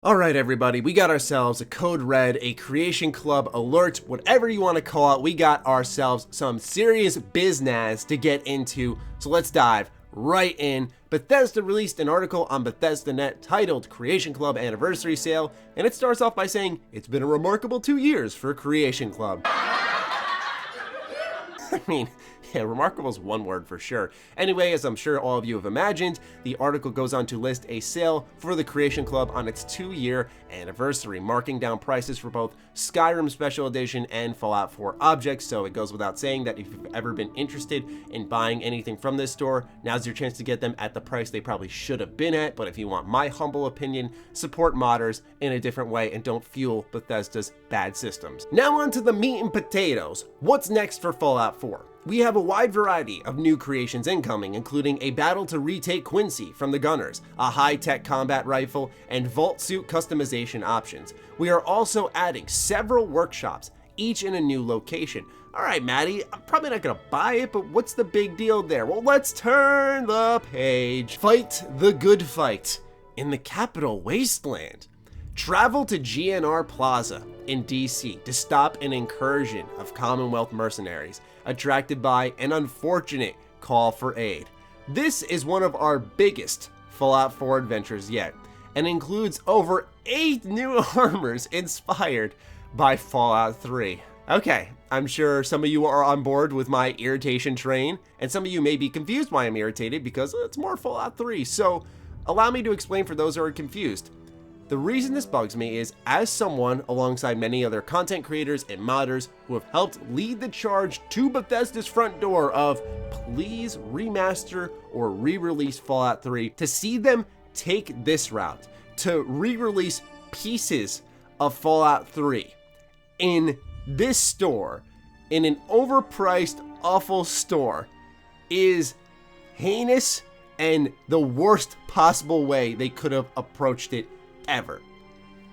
Alright everybody, we got ourselves a code red, a creation club alert, whatever you want to call it. We got ourselves some serious biznaz to get into, so let's dive right in. Bethesda released an article on Bethesda.net titled Creation Club Anniversary Sale, and it starts off by saying, it's been a remarkable 2 years for Creation Club. I mean, yeah, remarkable is one word for sure. Anyway, as I'm sure all of you have imagined, the article goes on to list a sale for the Creation Club on its 2-year anniversary, marking down prices for both Skyrim Special Edition and Fallout 4 objects. So it goes without saying that if you've ever been interested in buying anything from this store, now's your chance to get them at the price they probably should have been at. But if you want my humble opinion, support modders in a different way and don't fuel Bethesda's bad systems. Now on to the meat and potatoes. What's next for Fallout 4? We have a wide variety of new creations incoming, including a battle to retake Quincy from the Gunners, a high-tech combat rifle, and vault suit customization options. We are also adding several workshops, each in a new location. Alright, Maddie, I'm probably not gonna buy it, but what's the big deal there? Well, let's turn the page. Fight the good fight in the Capital Wasteland. Travel to GNR Plaza in DC to stop an incursion of Commonwealth mercenaries attracted by an unfortunate call for aid. This is one of our biggest Fallout 4 adventures yet, and includes over 8 new armors inspired by Fallout 3. Okay, I'm sure some of you are on board with my irritation train, and some of you may be confused why I'm irritated because it's more Fallout 3, so allow me to explain for those who are confused. The reason this bugs me is, as someone alongside many other content creators and modders who have helped lead the charge to Bethesda's front door of please remaster or re-release Fallout 3, to see them take this route, to re-release pieces of Fallout 3 in this store, in an overpriced, awful store, is heinous and the worst possible way they could have approached it ever.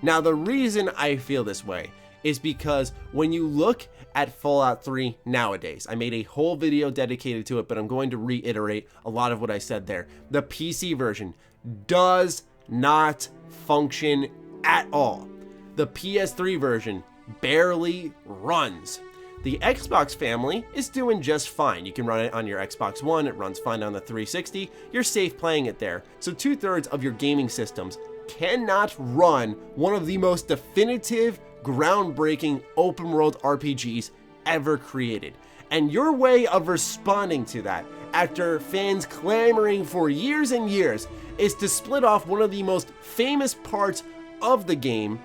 Now, the reason I feel this way is because when you look at Fallout 3 nowadays, I made a whole video dedicated to it, but I'm going to reiterate a lot of what I said there. The PC version does not function at all. The PS3 version barely runs. The Xbox family is doing just fine. You can run it on your Xbox One, it runs fine on the 360, you're safe playing it there. So 2/3 of your gaming systems cannot run one of the most definitive, groundbreaking open world RPGs ever created. And your way of responding to that, after fans clamoring for years and years, is to split off one of the most famous parts of the game,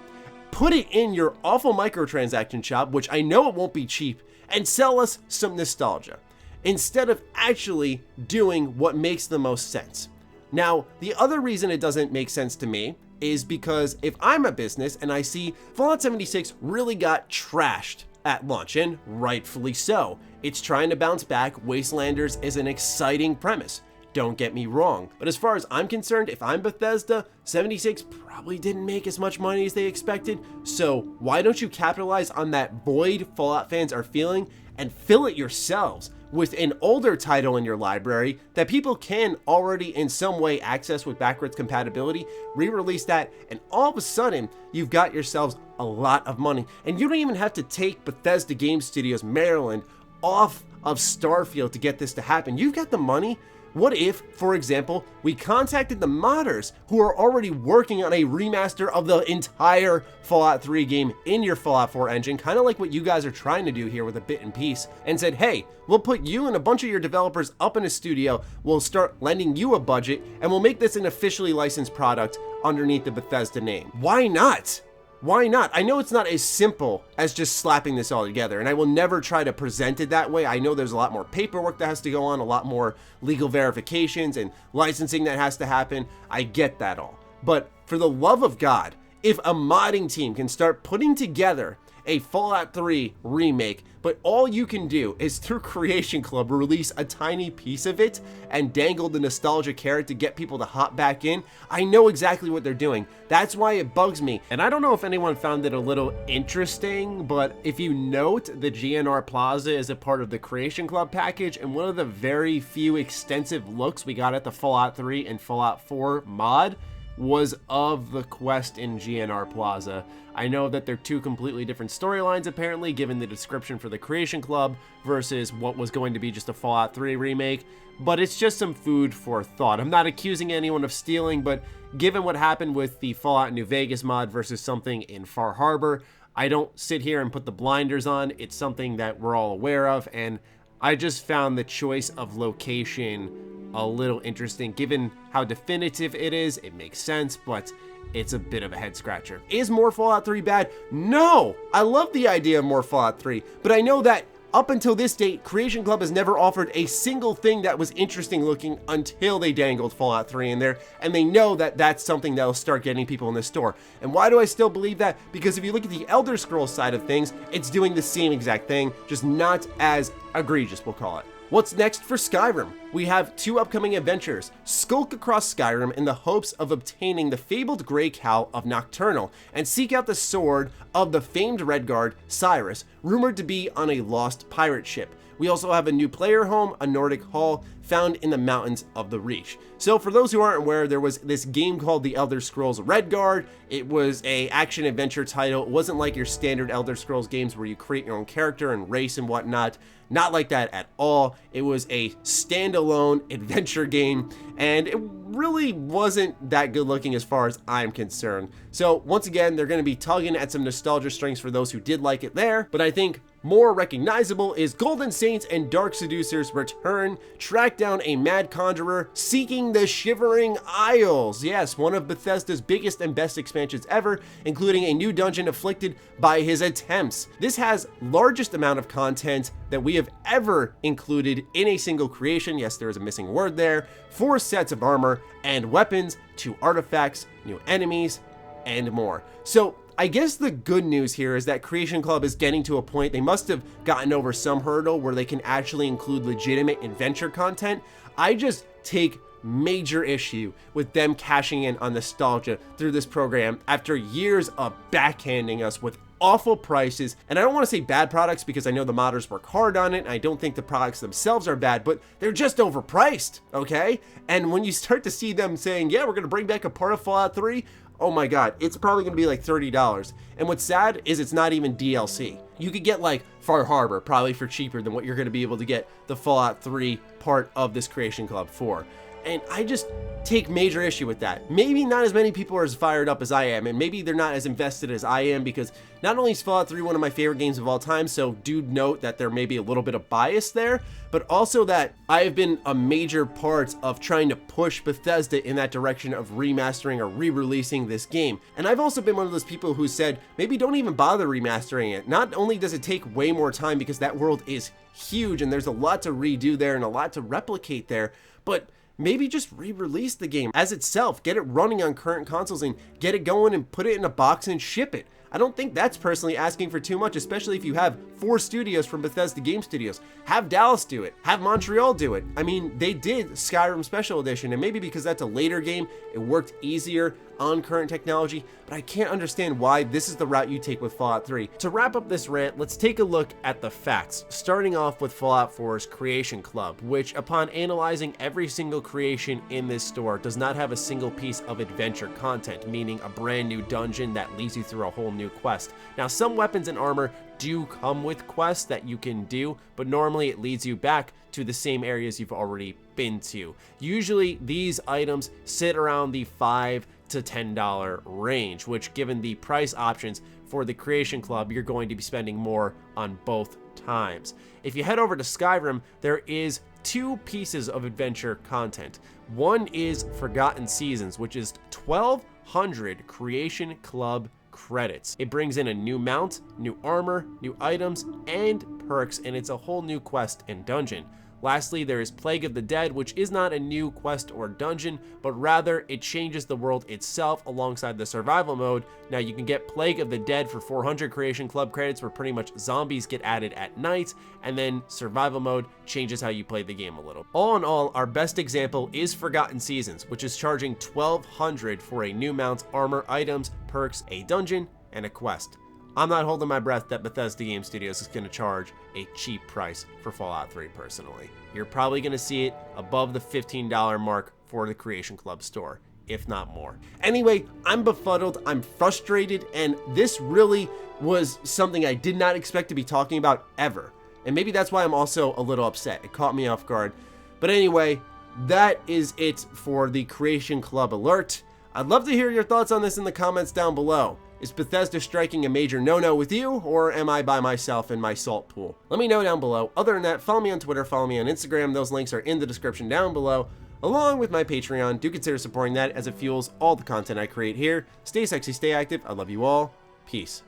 put it in your awful microtransaction shop, which I know it won't be cheap, and sell us some nostalgia, instead of actually doing what makes the most sense. Now, the other reason it doesn't make sense to me is because if I'm a business and I see Fallout 76 really got trashed at launch, and rightfully so, it's trying to bounce back, Wastelanders is an exciting premise, don't get me wrong, but as far as I'm concerned, if I'm Bethesda, 76 probably didn't make as much money as they expected, so why don't you capitalize on that void Fallout fans are feeling and fill it yourselves with an older title in your library that people can already in some way access with backwards compatibility, re-release that, and all of a sudden, you've got yourselves a lot of money. And you don't even have to take Bethesda Game Studios Maryland off of Starfield to get this to happen. You've got the money. What if, for example, we contacted the modders who are already working on a remaster of the entire Fallout 3 game in your Fallout 4 engine, kind of like what you guys are trying to do here with a bit and piece, and said, hey, we'll put you and a bunch of your developers up in a studio, we'll start lending you a budget, and we'll make this an officially licensed product underneath the Bethesda name. Why not? Why not? I know it's not as simple as just slapping this all together, and I will never try to present it that way. I know there's a lot more paperwork that has to go on, a lot more legal verifications and licensing that has to happen. I get that all. But for the love of God, if a modding team can start putting together a Fallout 3 remake, but all you can do is through Creation Club release a tiny piece of it and dangle the nostalgia carrot to get people to hop back in, I know exactly what they're doing. That's why it bugs me. And I don't know if anyone found it a little interesting, but if you note, the GNR Plaza is a part of the Creation Club package, and one of the very few extensive looks we got at the Fallout 3 and Fallout 4 mod was of the quest in GNR Plaza. I know that they're two completely different storylines apparently, given the description for the Creation Club versus what was going to be just a Fallout 3 remake, but it's just some food for thought. I'm not accusing anyone of stealing, but given what happened with the Fallout New Vegas mod versus something in Far Harbor, I don't sit here and put the blinders on. It's something that we're all aware of, and I just found the choice of location a little interesting. Given how definitive it is, it makes sense, but it's a bit of a head scratcher. Is more Fallout 3 bad? No! I love the idea of more Fallout 3, but I know that up until this date, Creation Club has never offered a single thing that was interesting looking until they dangled Fallout 3 in there, and they know that that's something that'll start getting people in the store. And why do I still believe that? Because if you look at the Elder Scrolls side of things, it's doing the same exact thing, just not as egregious, we'll call it. What's next for Skyrim? We have two upcoming adventures. Skulk across Skyrim in the hopes of obtaining the fabled Grey Cowl of Nocturnal, and seek out the sword of the famed Redguard, Cyrus, rumored to be on a lost pirate ship. We also have a new player home, a Nordic hall, found in the mountains of the Reach. So for those who aren't aware, there was this game called The Elder Scrolls Redguard. It was a action-adventure title. It wasn't like your standard Elder Scrolls games where you create your own character and race and whatnot. Not like that at all. It was a standalone adventure game, and it really wasn't that good looking as far as I'm concerned. So once again, they're going to be tugging at some nostalgia strings for those who did like it there, but I think more recognizable is Golden Saints and Dark Seducers return, track down a mad conjurer seeking the Shivering Isles. Yes, one of Bethesda's biggest and best expansions ever, including a new dungeon afflicted by his attempts. This has largest amount of content that we have ever included in a single creation. Yes, there is a missing word there. 4 sets of armor and weapons, 2 artifacts, new enemies, and more. So I guess the good news here is that Creation Club is getting to a point they must have gotten over some hurdle where they can actually include legitimate adventure content. I just take major issue with them cashing in on nostalgia through this program after years of backhanding us with awful prices. And I don't want to say bad products because I know the modders work hard on it, and I don't think the products themselves are bad, but they're just overpriced, okay? And when you start to see them saying, yeah, we're going to bring back a part of Fallout 3, oh my god, it's probably going to be like $30. And what's sad is it's not even DLC. You could get like Far Harbor probably for cheaper than what you're going to be able to get the Fallout 3 part of this Creation Club for. And I just take major issue with that. Maybe not as many people are as fired up as I am, and maybe they're not as invested as I am, because not only is Fallout 3 one of my favorite games of all time, so do note that there may be a little bit of bias there, but also that I have been a major part of trying to push Bethesda in that direction of remastering or re-releasing this game. And I've also been one of those people who said, maybe don't even bother remastering it. Not only does it take way more time because that world is huge and there's a lot to redo there and a lot to replicate there, but maybe just re-release the game as itself, get it running on current consoles and get it going and put it in a box and ship it. I don't think that's personally asking for too much, especially if you have 4 studios from Bethesda Game Studios. Have Dallas do it. Have Montreal do it. I mean, they did Skyrim Special Edition, and maybe because that's a later game, it worked easier on current technology, but I can't understand why this is the route you take with Fallout 3. To wrap up this rant, let's take a look at the facts, starting off with Fallout 4's Creation Club, which upon analyzing every single creation in this store does not have a single piece of adventure content, meaning a brand new dungeon that leads you through a whole new quest. Now, some weapons and armor do come with quests that you can do, but normally it leads you back to the same areas you've already been to. Usually these items sit around the $5 to $10 range, which given the price options for the Creation Club, you're going to be spending more on both times. If you head over to Skyrim, there is 2 pieces of adventure content. One is Forgotten Seasons, which is 1,200 Creation Club credits. It brings in a new mount, new armor, new items, and perks, and it's a whole new quest and dungeon. Lastly, there is Plague of the Dead, which is not a new quest or dungeon, but rather it changes the world itself alongside the survival mode. Now you can get Plague of the Dead for 400 Creation Club credits, where pretty much zombies get added at night, and then survival mode changes how you play the game a little. All in all, our best example is Forgotten Seasons, which is charging 1,200 for a new mount, armor, items, perks, a dungeon, and a quest. I'm not holding my breath that Bethesda Game Studios is going to charge a cheap price for Fallout 3 personally. You're probably going to see it above the $15 mark for the Creation Club store. if not more. Anyway, I'm befuddled, I'm frustrated, and this really was something I did not expect to be talking about ever. And maybe that's why I'm also a little upset. It caught me off guard. But anyway, that is it for the Creation Club alert. I'd love to hear your thoughts on this in the comments down below. Is Bethesda striking a major no-no with you, or am I by myself in my salt pool? Let me know down below. Other than that, follow me on Twitter, follow me on Instagram. Those links are in the description down below, along with my Patreon. Do consider supporting that as it fuels all the content I create here. Stay sexy, stay active. I love you all. Peace.